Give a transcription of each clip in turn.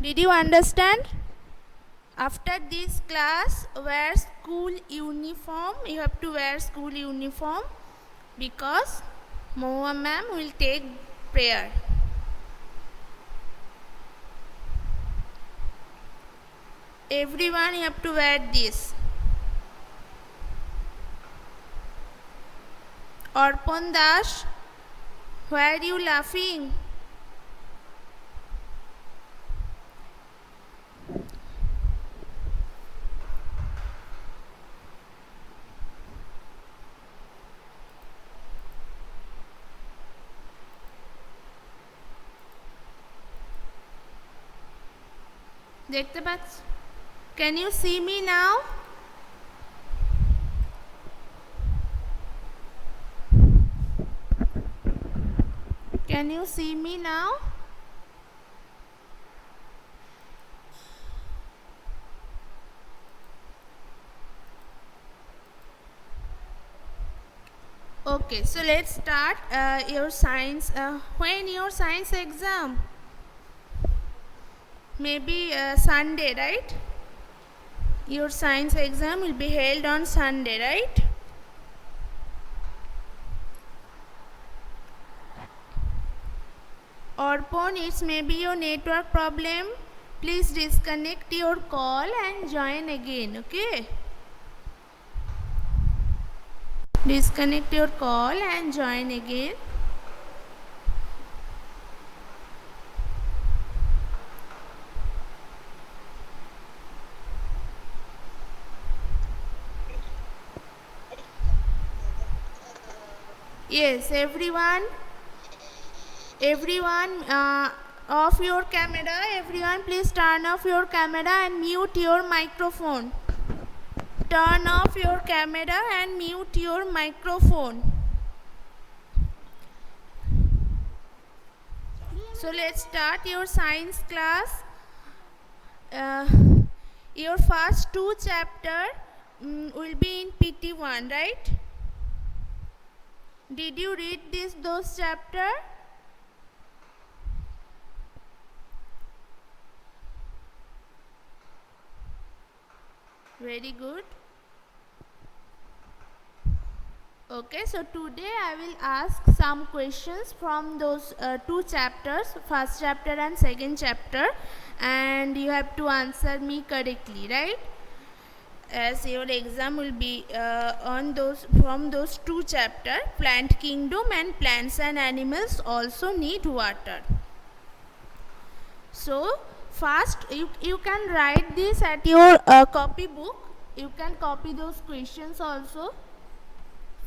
Did you understand? After this class, wear school uniform. You have to wear school uniform because Mohua ma'am will take prayer. Everyone, you have to wear this. Arpan Das, why are you laughing? देखते पाচ্ছ? Can you see me now? Can you see me now? Okay, so let's start your science. When your science exam? Maybe Sunday, right? Your science exam will be held on Sunday, right? Arpan, it's maybe your network problem. Please disconnect your call and join again, okay? Disconnect your call and join again. Yes, everyone off your camera. Everyone please turn off your camera and mute your microphone. Turn off your camera and mute your microphone. So let's start your science class. Your first two chapter will be in PT1, right? Did you read those chapter? Very good. Okay, so today I will ask some questions from those two chapters, first chapter and second chapter, and you have to answer me correctly, right? As your exam will be from those two chapters, plant kingdom and plants and animals also need water. So first you can write this at your copy book. You can copy those questions also.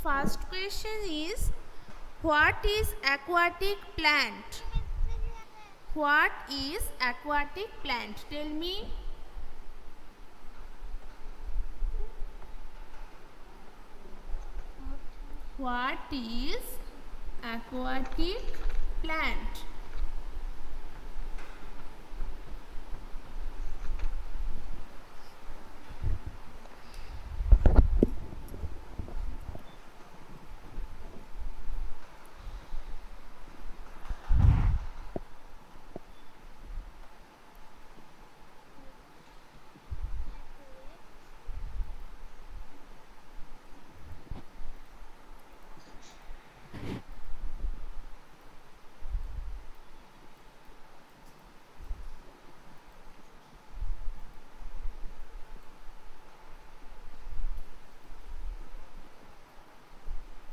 First question is, what is aquatic plant? What is aquatic plant? Tell me. What is aquatic plant?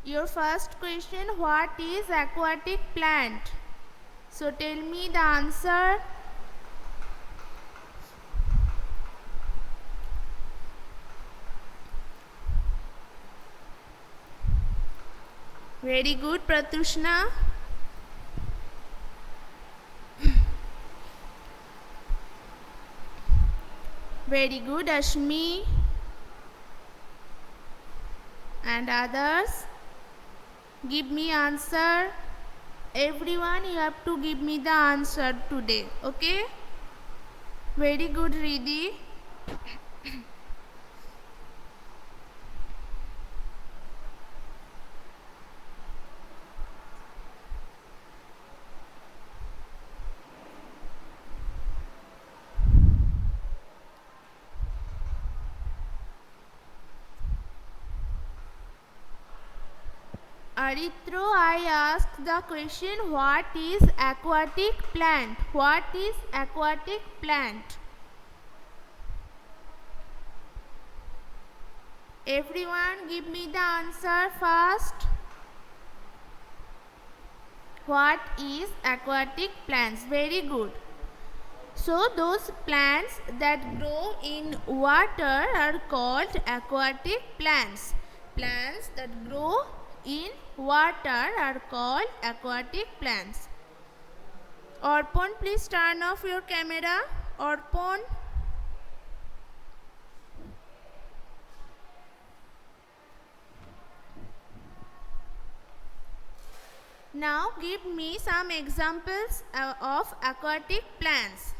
Your first question, what is aquatic plant? So tell me the answer. Very good, Pratushna. Very good, Ashmi. And others, give me answer. Everyone, you have to give me the answer today, okay? Very good, Riddhi. Aritro, I asked the question, what is aquatic plant? What is aquatic plant? Everyone give me the answer first. What is aquatic plants? Very good. So those plants that grow in water are called aquatic plants. Plants that grow in water are called aquatic plants. Orpon, please turn off your camera. Orpon. Now give me some examples of aquatic plants.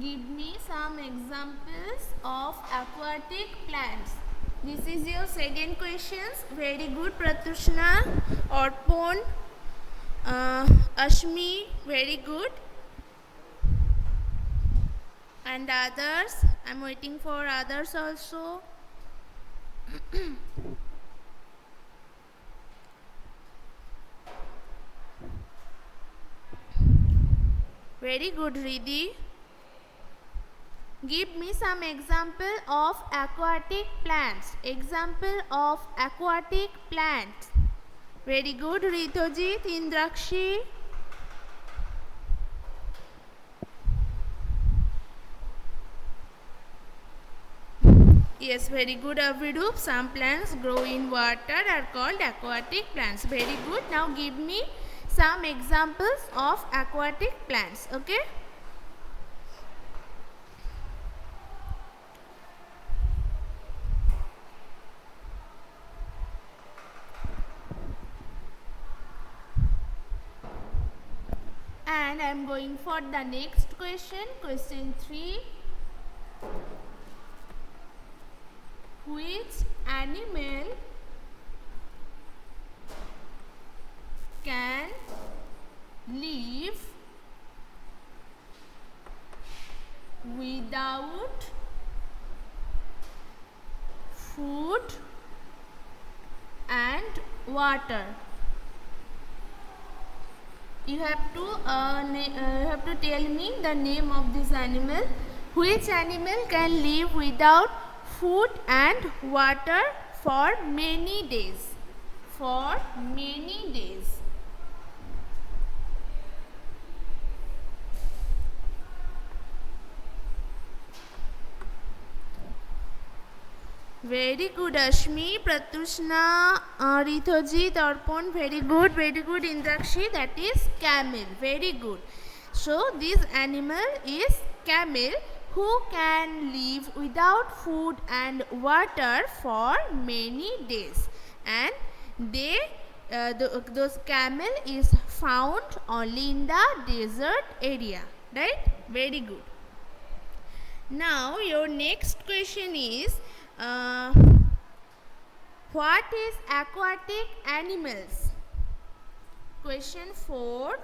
Give me some examples of aquatic plants. This is your second question. Very good, Pratushna, Orpon, Ashmi, very good. And others, I am waiting for others also. Very good, Riddhi. Give me some example of aquatic plants. Example of aquatic plants. Very good, Ritojit, Indrakshi. Yes, very good, Avirup. Some plants grow in water are called aquatic plants. Very good. Now give me some examples of aquatic plants. Okay. And I am going for the next question. Question 3. Which animal can live without food and water? You have to tell me the name of this animal. Which animal can live without food and water for many days? For many days. Very good, Ashmi, Pratushna, Rithoji, Tarpon. Very good, Indrakshi. That is camel. Very good. So this animal is camel, who can live without food and water for many days, and those camel is found only in the desert area, right? Very good. Now your next question is, what is aquatic animals? Question 4.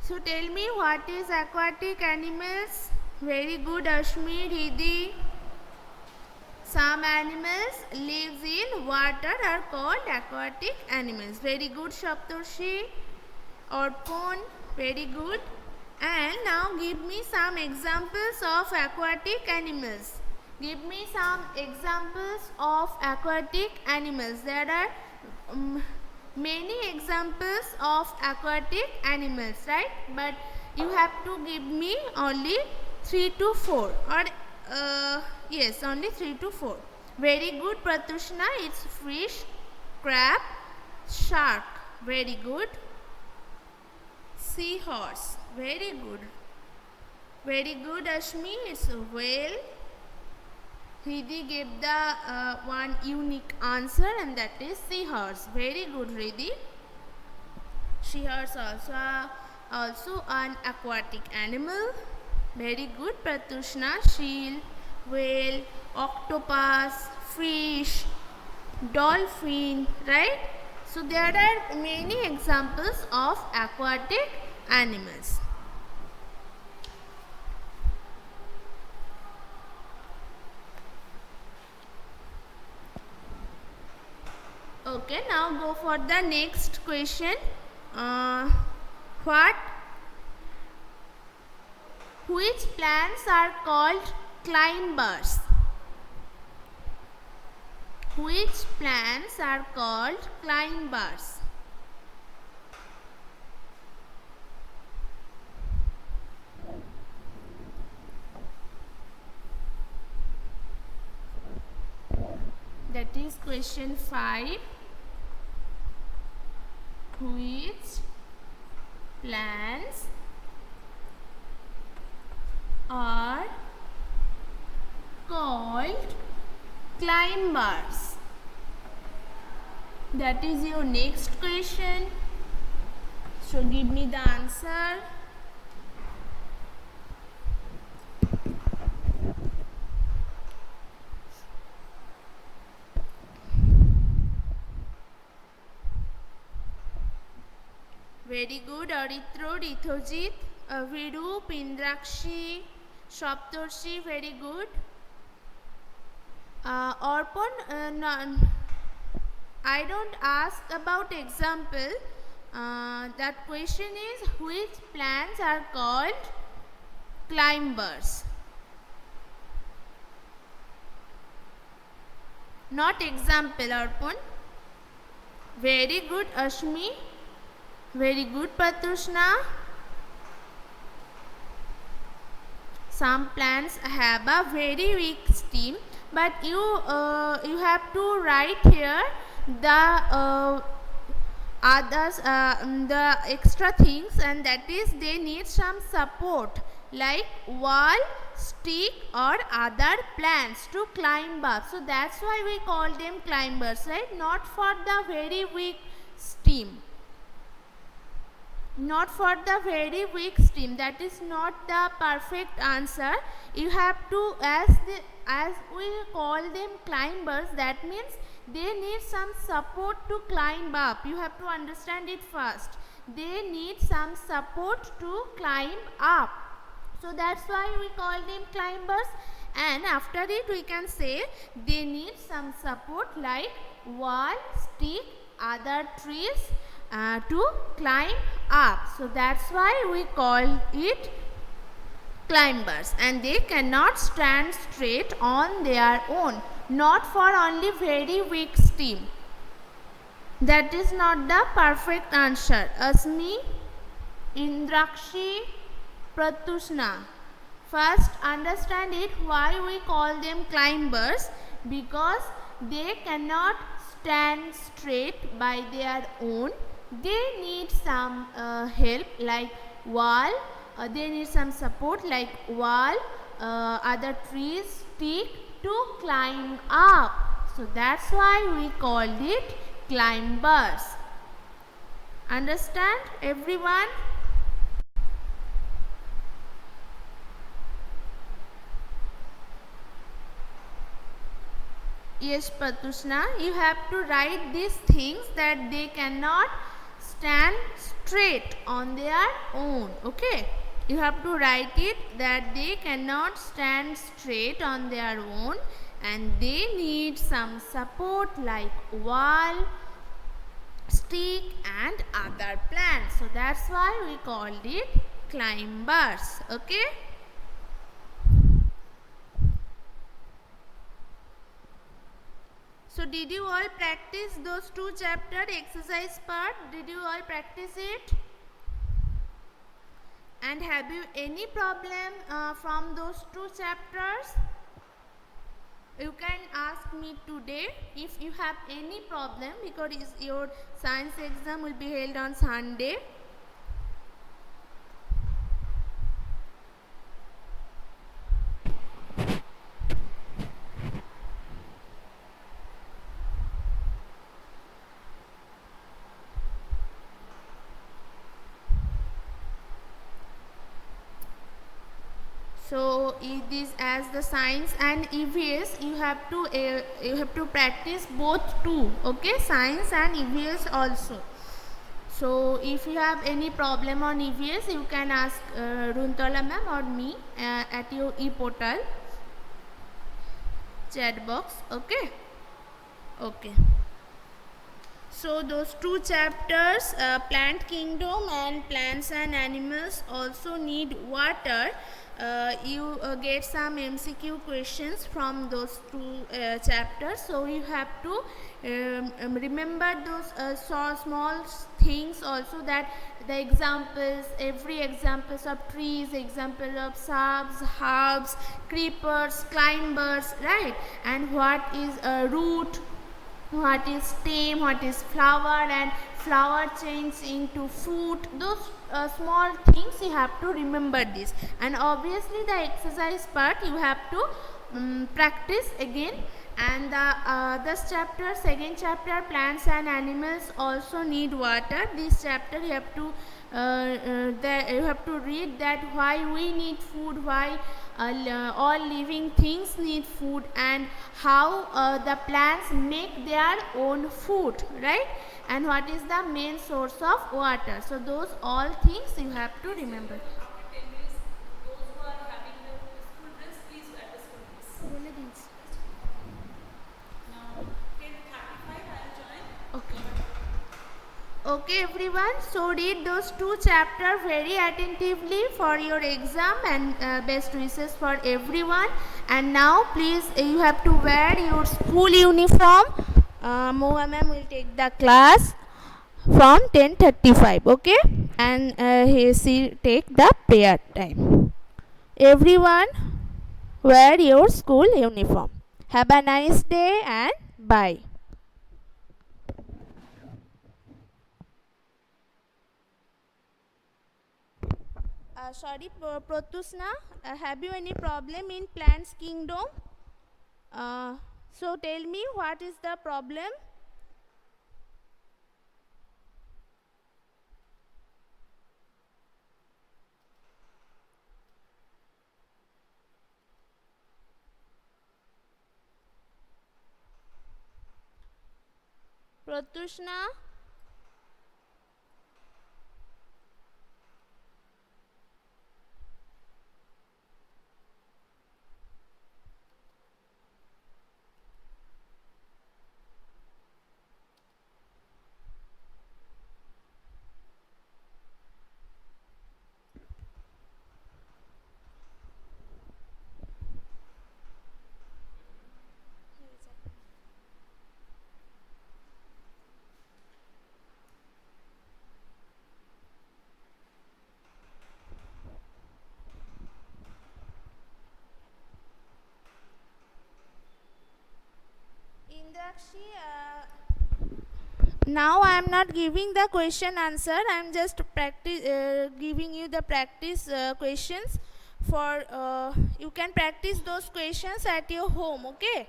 So tell me, what is aquatic animals? Very good, Ashmi, Riddhi. Some animals lives in water are called aquatic animals. Very good, Shaptarshi, Orpon. Very good. And now give me some examples of aquatic animals. Give me some examples of aquatic animals. There are many examples of aquatic animals, right? But you have to give me only 3 to 4, or yes, only 3 to 4. Very good, Pratushna. It's fish, crab, shark. Very good. Seahorse. Very good. Very good, Ashmi. It's a whale. Hridi gave the one unique answer, and that is seahorse. Very good, Hridi. Seahorse also an aquatic animal. Very good, Pratushna. Seal, whale, octopus, fish, dolphin, right? So there are many examples of aquatic animals. Okay, now go for the next question. Which plants are called climbers? Which plants are called climbers? That is question 5. Which plants are called climbers? That is your next question. So give me the answer. Very good, Aritro, Rithojit, Viru, Pindrakshi, Shaptorshi. Very good. Orpon, I don't ask about example. That question is which plants are called climbers? Not example, Orpon. Very good, Ashmi. Very good, Patushna. Some plants have a very weak stem, but you have to write here the others, the extra things, and that is they need some support like wall, stick or other plants to climb up. So that's why we call them climbers, right? Not for the very weak stem. Not for the very weak stem. That is not the perfect answer. You have to, as we call them climbers, that means they need some support to climb up. You have to understand it first. They need some support to climb up. So that's why we call them climbers, and after it we can say they need some support like wall, stick, other trees to climb up. So that's why we call it climbers, and they cannot stand straight on their own, not for only very weak stem. That is not the perfect answer. Asmi, Indrakshi, Pratushna. First understand it why we call them climbers, because they cannot stand straight by their own. They need some help like wall, they need some support like wall, other trees, stick to climb up. So that's why we called it climbers. Understand, everyone? Yes, Patushna, you have to write these things that they cannot stand straight on their own. Okay, you have to write it that they cannot stand straight on their own, and they need some support like wall, stick and other plants. So that's why we called it climbers. Okay. So did you all practice those two chapter exercise part? Did you all practice it? And have you any problem from those two chapters? You can ask me today if you have any problem, because your science exam will be held on Sunday. So it is as the science and EVS, you have to practice both too. Okay, science and EVS also. So if you have any problem on EVS, you can ask Runtola ma'am or me at your e-portal chat box. Okay. So those two chapters, plant kingdom and plants and animals, also need water. You get some MCQ questions from those two chapters, so you have to remember those small things also, that the examples, every examples of trees, example of shrubs, herbs, creepers, climbers, right? And what is a root, what is stem, what is flower, and flower change into fruit. Those small things you have to remember this. And obviously the exercise part you have to practice again. And this chapter, second chapter, plants and animals also need water. This chapter you have to you have to read that why we need food, why all living things need food, and how the plants make their own food, right? And what is the main source of water. So those all things you have to remember. Okay everyone, so read those two chapters very attentively for your exam, and best wishes for everyone. And now please you have to wear your school uniform. Moha ma'am will take the class from 10:35, okay? And she take the prayer time. Everyone wear your school uniform. Have a nice day and bye. Sorry, Pratusna, have you any problem in plants kingdom? So tell me, what is the problem? Pratusna? Indrakshi, now I am not giving the question answer. I am just giving you the practice questions. For you can practice those questions at your home, okay?